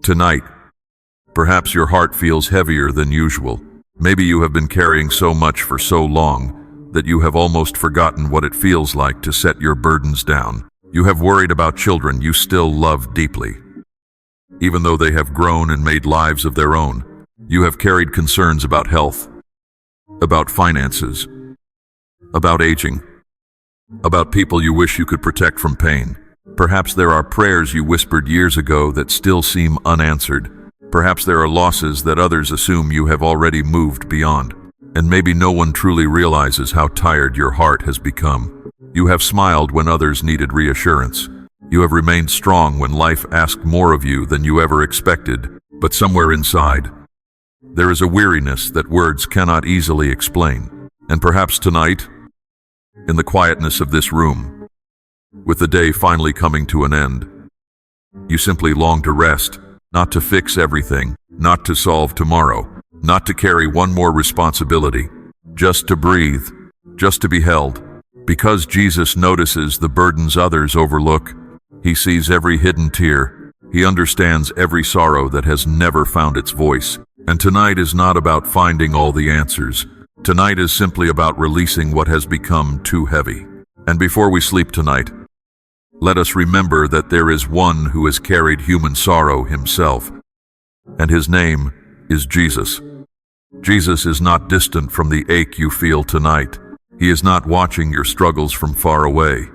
Tonight, perhaps your heart feels heavier than usual. Maybe you have been carrying so much for so long that you have almost forgotten what it feels like to set your burdens down. You have worried about children you still love deeply. Even though they have grown and made lives of their own, you have carried concerns about health, about finances, about aging, about people you wish you could protect from pain. Perhaps there are prayers you whispered years ago that still seem unanswered. Perhaps there are losses that others assume you have already moved beyond. And maybe no one truly realizes how tired your heart has become. You have smiled when others needed reassurance. You have remained strong when life asked more of you than you ever expected. But somewhere inside, there is a weariness that words cannot easily explain. And perhaps tonight, in the quietness of this room, with the day finally coming to an end, you simply long to rest, not to fix everything, not to solve tomorrow, not to carry one more responsibility, just to breathe, just to be held. Because Jesus notices the burdens others overlook, he sees every hidden tear, he understands every sorrow that has never found its voice. And tonight is not about finding all the answers. Tonight is simply about releasing what has become too heavy. And before we sleep tonight, let us remember that there is one who has carried human sorrow himself, and his name is Jesus. Jesus is not distant from the ache you feel tonight. He is not watching your struggles from far away,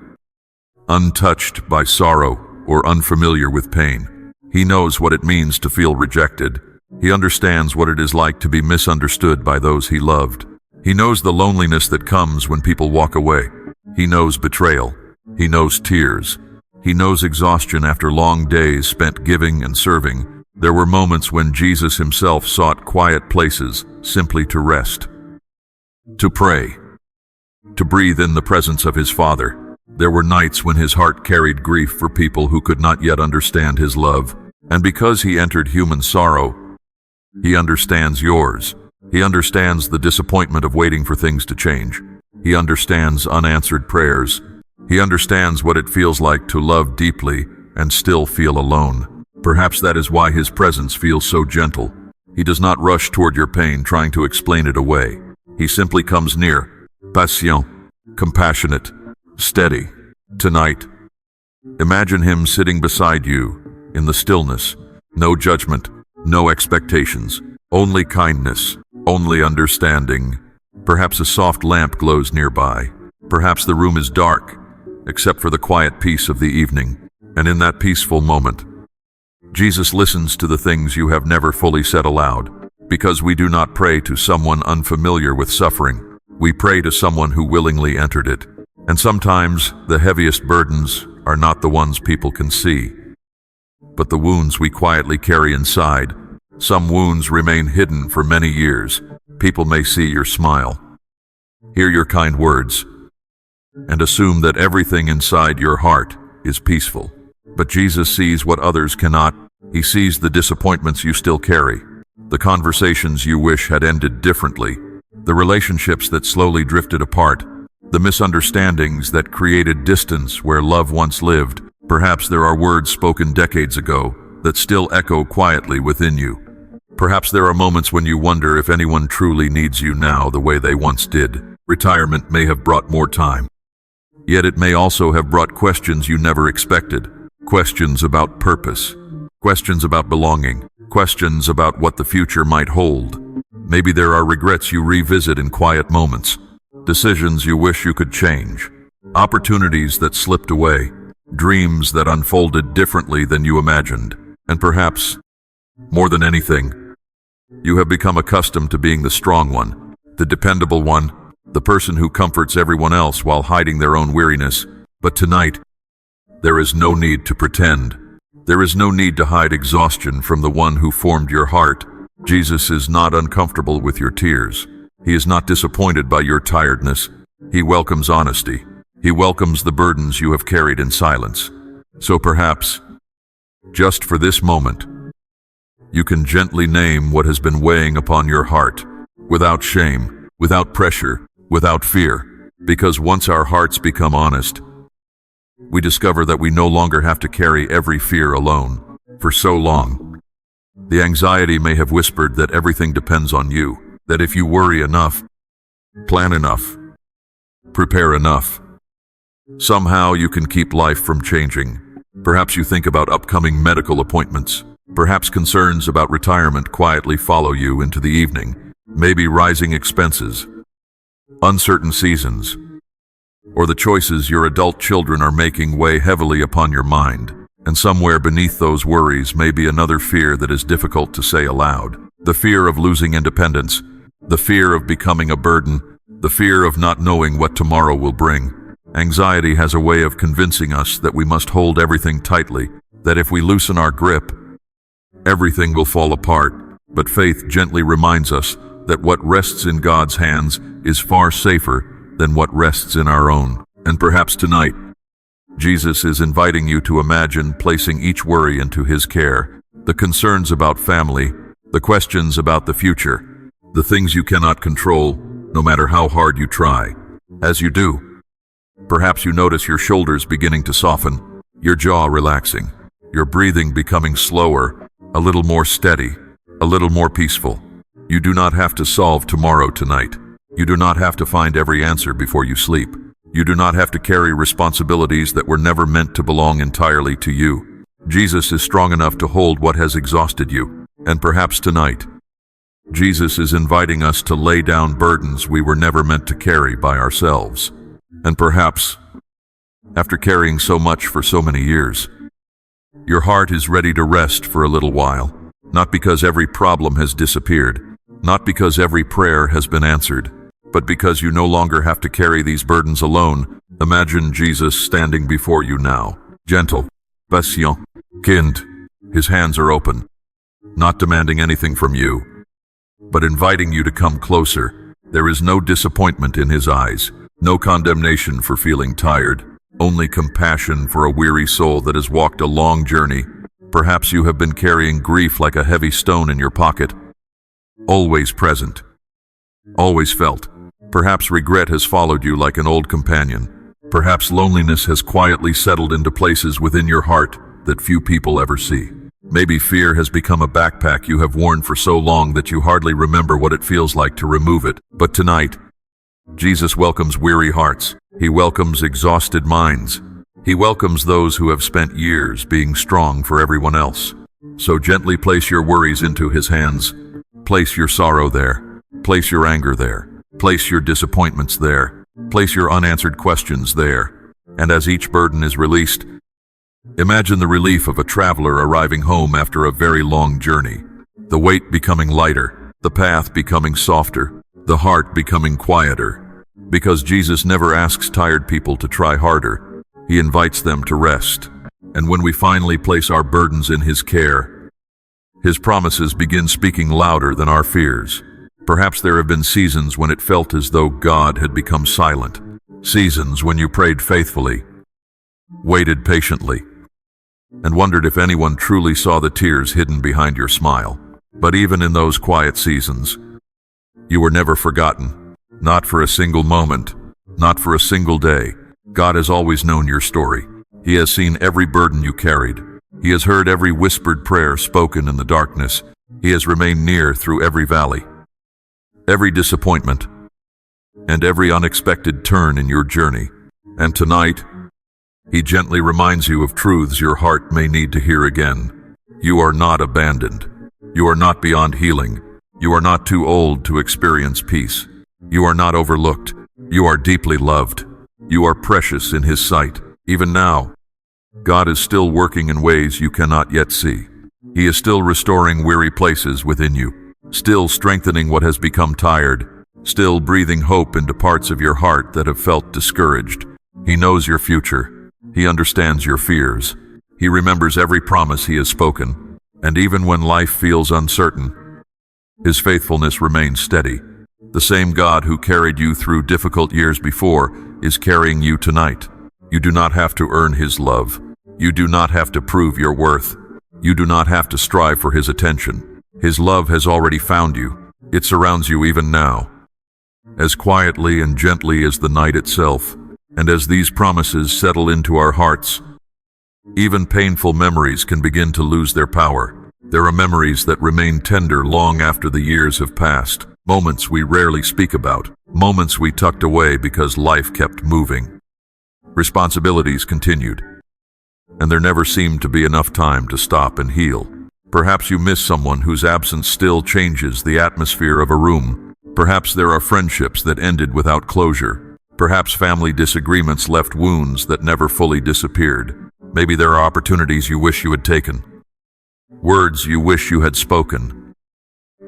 untouched by sorrow or unfamiliar with pain. He knows what it means to feel rejected. He understands what it is like to be misunderstood by those he loved. He knows the loneliness that comes when people walk away. He knows betrayal. He knows tears. He knows exhaustion after long days spent giving and serving. There were moments when Jesus himself sought quiet places simply to rest, to pray, to breathe in the presence of his Father. There were nights when his heart carried grief for people who could not yet understand his love. And because he entered human sorrow, he understands yours. He understands the disappointment of waiting for things to change. He understands unanswered prayers. He understands what it feels like to love deeply and still feel alone. Perhaps that is why his presence feels so gentle. He does not rush toward your pain trying to explain it away. He simply comes near, patient, compassionate, steady. Tonight, imagine him sitting beside you in the stillness. No judgment, no expectations, only kindness, only understanding. Perhaps a soft lamp glows nearby. Perhaps the room is dark, except for the quiet peace of the evening. And in that peaceful moment, Jesus listens to the things you have never fully said aloud. Because we do not pray to someone unfamiliar with suffering. We pray to someone who willingly entered it. And sometimes the heaviest burdens are not the ones people can see, but the wounds we quietly carry inside. Some wounds remain hidden for many years. People may see your smile, hear your kind words, and assume that everything inside your heart is peaceful. But Jesus sees what others cannot. He sees the disappointments you still carry, the conversations you wish had ended differently, the relationships that slowly drifted apart, the misunderstandings that created distance where love once lived. Perhaps there are words spoken decades ago that still echo quietly within you. Perhaps there are moments when you wonder if anyone truly needs you now the way they once did. Retirement may have brought more time, yet it may also have brought questions you never expected. Questions about purpose, questions about belonging, questions about what the future might hold. Maybe there are regrets you revisit in quiet moments, decisions you wish you could change, opportunities that slipped away, dreams that unfolded differently than you imagined. And perhaps, more than anything, you have become accustomed to being the strong one, the dependable one, the person who comforts everyone else while hiding their own weariness. But tonight, there is no need to pretend. There is no need to hide exhaustion from the one who formed your heart. Jesus is not uncomfortable with your tears. He is not disappointed by your tiredness. He welcomes honesty. He welcomes the burdens you have carried in silence. So perhaps, just for this moment, you can gently name what has been weighing upon your heart, without shame, without pressure, without fear. Because once our hearts become honest, we discover that we no longer have to carry every fear alone. For so long, The anxiety may have whispered that everything depends on you, that if you worry enough, plan enough, prepare enough, somehow you can keep life from changing. Perhaps you think about upcoming medical appointments. Perhaps concerns about retirement quietly follow you into the evening. Maybe rising expenses, uncertain seasons, or the choices your adult children are making weigh heavily upon your mind. And somewhere beneath those worries may be another fear that is difficult to say aloud. The fear of losing independence, the fear of becoming a burden, the fear of not knowing what tomorrow will bring. Anxiety has a way of convincing us that we must hold everything tightly, that if we loosen our grip, everything will fall apart. But faith gently reminds us that what rests in God's hands is far safer than what rests in our own. And perhaps tonight, Jesus is inviting you to imagine placing each worry into His care, the concerns about family, the questions about the future, the things you cannot control, no matter how hard you try. As you do, perhaps you notice your shoulders beginning to soften, your jaw relaxing, your breathing becoming slower, a little more steady, a little more peaceful. You do not have to solve tomorrow tonight. You do not have to find every answer before you sleep. You do not have to carry responsibilities that were never meant to belong entirely to you. Jesus is strong enough to hold what has exhausted you. And perhaps tonight, Jesus is inviting us to lay down burdens we were never meant to carry by ourselves. And perhaps, after carrying so much for so many years, your heart is ready to rest for a little while. Not because every problem has disappeared, not because every prayer has been answered, but because you no longer have to carry these burdens alone. Imagine Jesus standing before you now, gentle, patient, kind. His hands are open, not demanding anything from you, but inviting you to come closer. There is no disappointment in His eyes, no condemnation for feeling tired, only compassion for a weary soul that has walked a long journey. Perhaps you have been carrying grief like a heavy stone in your pocket, always present, always felt. Perhaps regret has followed you like an old companion. Perhaps loneliness has quietly settled into places within your heart that few people ever see. Maybe fear has become a backpack you have worn for so long that you hardly remember what it feels like to remove it. But tonight, Jesus welcomes weary hearts. He welcomes exhausted minds. He welcomes those who have spent years being strong for everyone else. So gently place your worries into His hands. Place your sorrow there. Place your anger there. Place your disappointments there. Place your unanswered questions there. And as each burden is released, imagine the relief of a traveler arriving home after a very long journey. The weight becoming lighter, the path becoming softer, the heart becoming quieter. Because Jesus never asks tired people to try harder. He invites them to rest. And when we finally place our burdens in His care, His promises begin speaking louder than our fears. Perhaps there have been seasons when it felt as though God had become silent. Seasons when you prayed faithfully, waited patiently, and wondered if anyone truly saw the tears hidden behind your smile. But even in those quiet seasons, you were never forgotten. Not for a single moment, not for a single day. God has always known your story. He has seen every burden you carried. He has heard every whispered prayer spoken in the darkness. He has remained near through every valley, every disappointment, and every unexpected turn in your journey. And tonight, He gently reminds you of truths your heart may need to hear again. You are not abandoned. You are not beyond healing. You are not too old to experience peace. You are not overlooked. You are deeply loved. You are precious in His sight. Even now, God is still working in ways you cannot yet see. He is still restoring weary places within you, still strengthening what has become tired, still breathing hope into parts of your heart that have felt discouraged. He knows your future. He understands your fears. He remembers every promise He has spoken. And even when life feels uncertain, His faithfulness remains steady. The same God who carried you through difficult years before is carrying you tonight. You do not have to earn His love. You do not have to prove your worth. You do not have to strive for His attention. His love has already found you. It surrounds you even now, as quietly and gently as the night itself. And as these promises settle into our hearts, even painful memories can begin to lose their power. There are memories that remain tender long after the years have passed, moments we rarely speak about, moments we tucked away because life kept moving. Responsibilities continued, and there never seemed to be enough time to stop and heal. Perhaps you miss someone whose absence still changes the atmosphere of a room. Perhaps there are friendships that ended without closure. Perhaps family disagreements left wounds that never fully disappeared. Maybe there are opportunities you wish you had taken, words you wish you had spoken,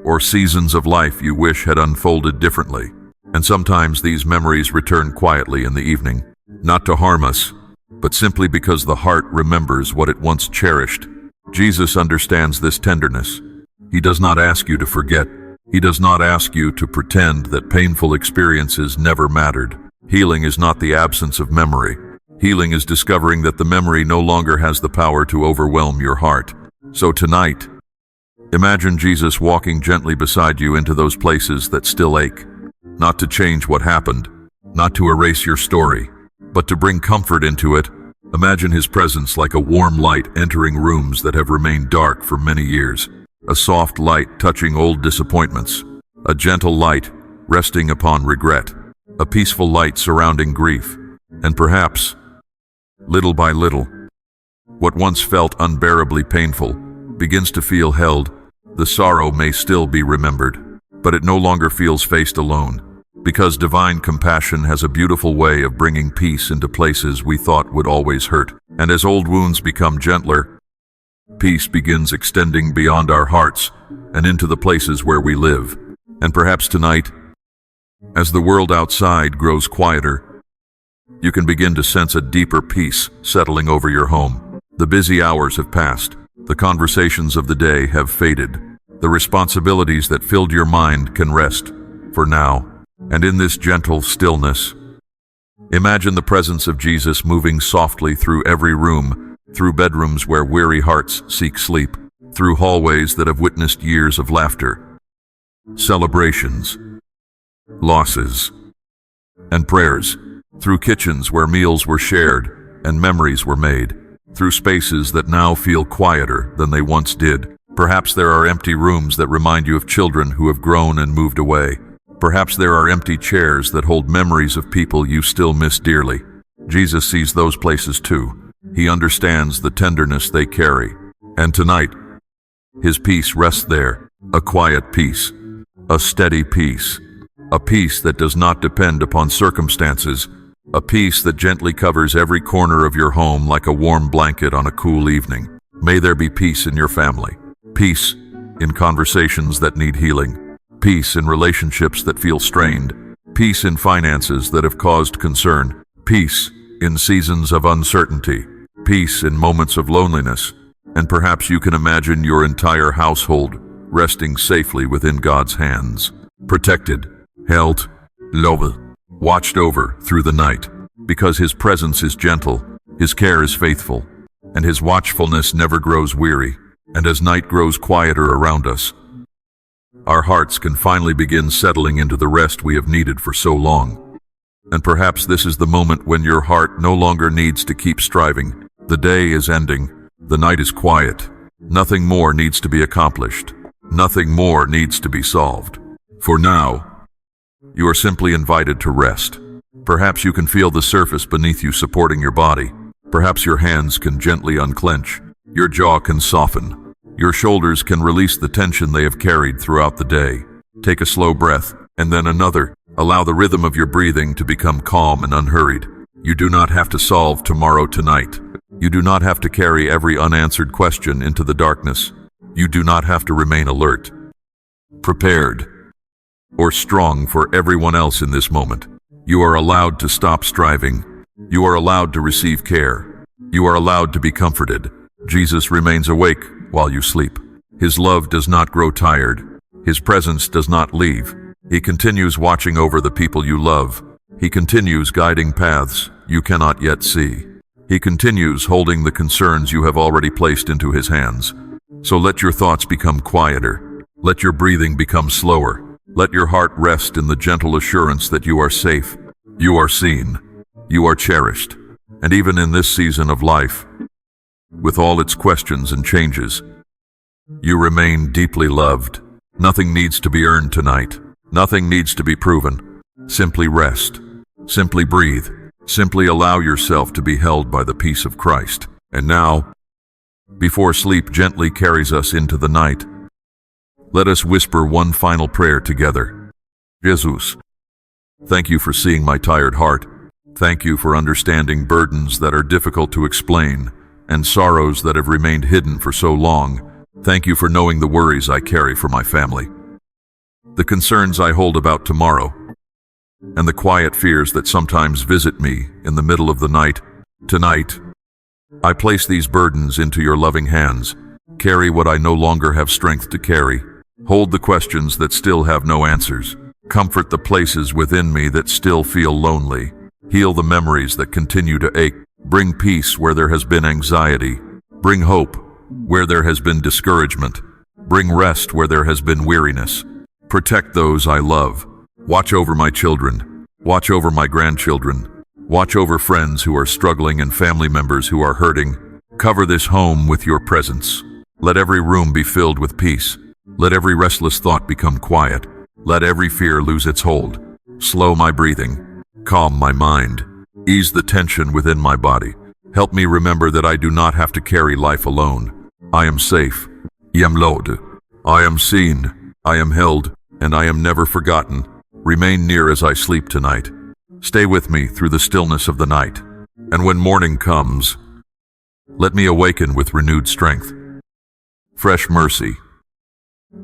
or seasons of life you wish had unfolded differently. And sometimes these memories return quietly in the evening, not to harm us, but simply because the heart remembers what it once cherished. Jesus understands this tenderness. He does not ask you to forget. He does not ask you to pretend that painful experiences never mattered. Healing is not the absence of memory. Healing is discovering that the memory no longer has the power to overwhelm your heart. So tonight, imagine Jesus walking gently beside you into those places that still ache, not to change what happened, not to erase your story, but to bring comfort into it. Imagine his presence like a warm light entering rooms that have remained dark for many years, a soft light touching old disappointments, a gentle light resting upon regret, a peaceful light surrounding grief, and perhaps, little by little, what once felt unbearably painful begins to feel held. The sorrow may still be remembered, but it no longer feels faced alone, because divine compassion has a beautiful way of bringing peace into places we thought would always hurt. And as old wounds become gentler, peace begins extending beyond our hearts and into the places where we live. And perhaps tonight, as the world outside grows quieter, you can begin to sense a deeper peace settling over your home. The busy hours have passed. The conversations of the day have faded. The responsibilities that filled your mind can rest for now. And in this gentle stillness, imagine the presence of Jesus moving softly through every room, through bedrooms where weary hearts seek sleep, through hallways that have witnessed years of laughter, celebrations, losses, and prayers, through kitchens where meals were shared and memories were made, through spaces that now feel quieter than they once did. Perhaps there are empty rooms that remind you of children who have grown and moved away. Perhaps there are empty chairs that hold memories of people you still miss dearly. Jesus sees those places too. He understands the tenderness they carry. And tonight, his peace rests there, a quiet peace, a steady peace, a peace that does not depend upon circumstances, a peace that gently covers every corner of your home like a warm blanket on a cool evening. May there be peace in your family, peace in conversations that need healing, peace in relationships that feel strained, peace in finances that have caused concern, peace in seasons of uncertainty, peace in moments of loneliness, and perhaps you can imagine your entire household resting safely within God's hands, protected, held, loved, watched over through the night, because his presence is gentle, his care is faithful, and his watchfulness never grows weary. And as night grows quieter around us, our hearts can finally begin settling into the rest we have needed for so long. And perhaps this is the moment when your heart no longer needs to keep striving. The day is ending, the night is quiet, nothing more needs to be accomplished, nothing more needs to be solved. For now, you are simply invited to rest. Perhaps you can feel the surface beneath you supporting your body. Perhaps your hands can gently unclench. Your jaw can soften. Your shoulders can release the tension they have carried throughout the day. Take a slow breath, and then another. Allow the rhythm of your breathing to become calm and unhurried. You do not have to solve tomorrow tonight. You do not have to carry every unanswered question into the darkness. You do not have to remain alert, prepared, or strong for everyone else in this moment. You are allowed to stop striving. You are allowed to receive care. You are allowed to be comforted. Jesus remains awake while you sleep. His love does not grow tired. His presence does not leave. He continues watching over the people you love. He continues guiding paths you cannot yet see. He continues holding the concerns you have already placed into his hands. So let your thoughts become quieter. Let your breathing become slower. Let your heart rest in the gentle assurance that you are safe, you are seen, you are cherished. And even in this season of life, with all its questions and changes, You remain deeply loved. Nothing needs to be earned tonight. Nothing needs to be proven. Simply rest. Simply breathe. Simply allow yourself to be held by the peace of Christ. And now, before sleep gently carries us into the night, let us whisper one final prayer together. Jesus, thank you for seeing my tired heart. Thank you for understanding burdens that are difficult to explain and sorrows that have remained hidden for so long. Thank you for knowing the worries I carry for my family, the concerns I hold about tomorrow, and the quiet fears that sometimes visit me in the middle of the night. Tonight, I place these burdens into your loving hands. Carry what I no longer have strength to carry. Hold the questions that still have no answers. Comfort the places within me that still feel lonely. Heal the memories that continue to ache. Bring peace where there has been anxiety. Bring hope where there has been discouragement. Bring rest where there has been weariness. Protect those I love. Watch over my children. Watch over my grandchildren. Watch over friends who are struggling and family members who are hurting. Cover this home with your presence. Let every room be filled with peace. Let every restless thought become quiet. Let every fear lose its hold. Slow my breathing. Calm my mind. Ease the tension within my body. Help me remember that I do not have to carry life alone. I am safe. I am loved. I am seen. I am held, and I am never forgotten. Remain near as I sleep tonight. Stay with me through the stillness of the night. And when morning comes, let me awaken with renewed strength, fresh mercy,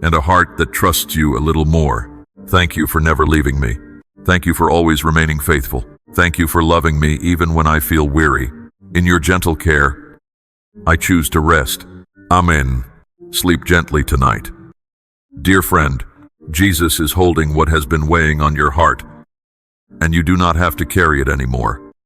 and a heart that trusts you a little more. Thank you for never leaving me. Thank you for always remaining faithful. Thank you for loving me even when I feel weary. In your gentle care, I choose to rest. Amen. Sleep gently tonight. Dear friend, Jesus is holding what has been weighing on your heart, and you do not have to carry it anymore.